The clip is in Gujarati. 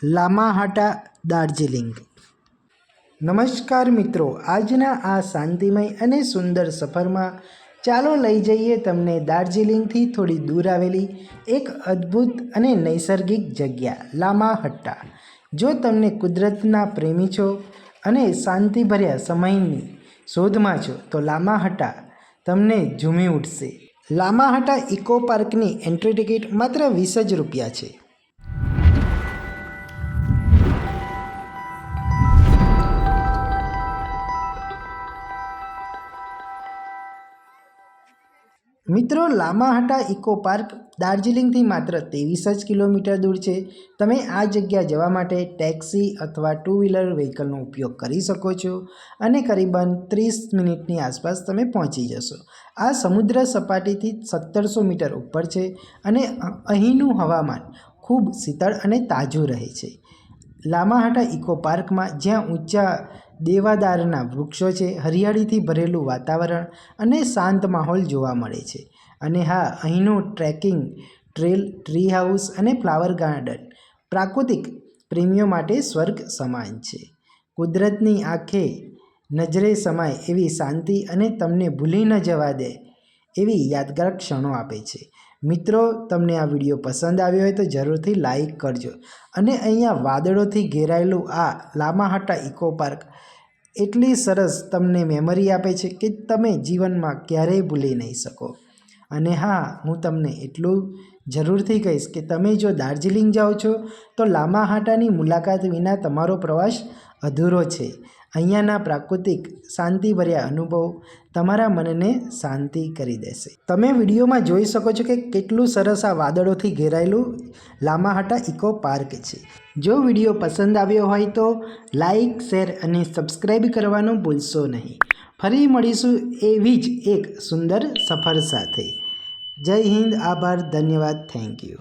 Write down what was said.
લામાહાટા દાર્જિલિંગ। નમસ્કાર મિત્રો, આજના આ શાંતિમય અને સુંદર સફરમાં ચાલો લઈ જઈએ તમને દાર્જિલિંગથી થોડી દૂર આવેલી એક અદ્ભુત અને નૈસર્ગિક જગ્યા લામાહટ્ટા। જો તમને કુદરતના પ્રેમી છો અને શાંતિભર્યા સમયની શોધમાં છો તો લામાહટ્ટા તમને ઝૂમી ઉઠશે। લામાહટ્ટા ઇકો પાર્કની એન્ટ્રી ટિકિટ માત્ર 20 જ રૂપિયા છે। મિત્રો, લામાહટ્ટા ઇકો પાર્ક દાર્જિલિંગથી માત્ર 23 જ કિલોમીટર દૂર છે। તમે આ જગ્યા જવા માટે ટેક્સી અથવા ટુ વ્હીલર વ્હીકલનો ઉપયોગ કરી શકો છો અને કરીબન 30 મિનિટની આસપાસ તમે પહોંચી જશો। આ સમુદ્ર સપાટીથી 1700 મીટર ઉપર છે અને અહીંનું હવામાન ખૂબ શીતળ અને તાજું રહે છે। લામાહટ્ટા ઇકો પાર્કમાં જ્યાં ઊંચા દેવદારના વૃક્ષો છે, હરિયાળીથી ભરેલું વાતાવરણ અને શાંત માહોલ જોવા મળે છે। અને હા, અહીંનું ટ્રેકિંગ ટ્રેલ, ટ્રી હાઉસ અને ફ્લાવર ગાર્ડન પ્રાકૃતિક પ્રેમીઓ માટે સ્વર્ગ સમાન છે। કુદરતની આંખે નજરે સમાય એવી શાંતિ અને તમને ભૂલી ન જવા દે એવી યાદગાર ક્ષણો આપે છે। મિત્રો, તમને આ વિડીયો પસંદ આવ્યો હોય તો જરૂરથી લાઈક કરજો। અને અહીંયા વાદળોથી ઘેરાયેલું આ લામાહટ્ટા ઇકો પાર્ક એટલી સરસ તમને મેમરી આપે છે કે તમે જીવનમાં ક્યારેય ભૂલી નહીં શકો। અને હા, હું તમને એટલું જરૂરથી કહીશ કે તમે જો દાર્જિલિંગ જાઓ છો તો લામાહટ્ટાની મુલાકાત વિના તમારો પ્રવાસ અધૂરો છે। અહીંયાના પ્રાકૃતિક શાંતિભર્યા અનુભવ તમારા મનને શાંતિ કરી દેશે। તમે વિડીયોમાં જોઈ શકો છો કે કેટલું સરસ આ વાદળોથી ઘેરાયેલું લામાહટ્ટા ઇકો પાર્ક છે। જો વિડીયો પસંદ આવ્યો હોય તો લાઈક, શેર અને સબસ્ક્રાઈબ કરવાનું ભૂલશો નહીં। ફરી મળીશું એવી જ એક સુંદર સફર સાથે। જય હિન્દ, આભાર, ધન્યવાદ, થેન્ક યુ।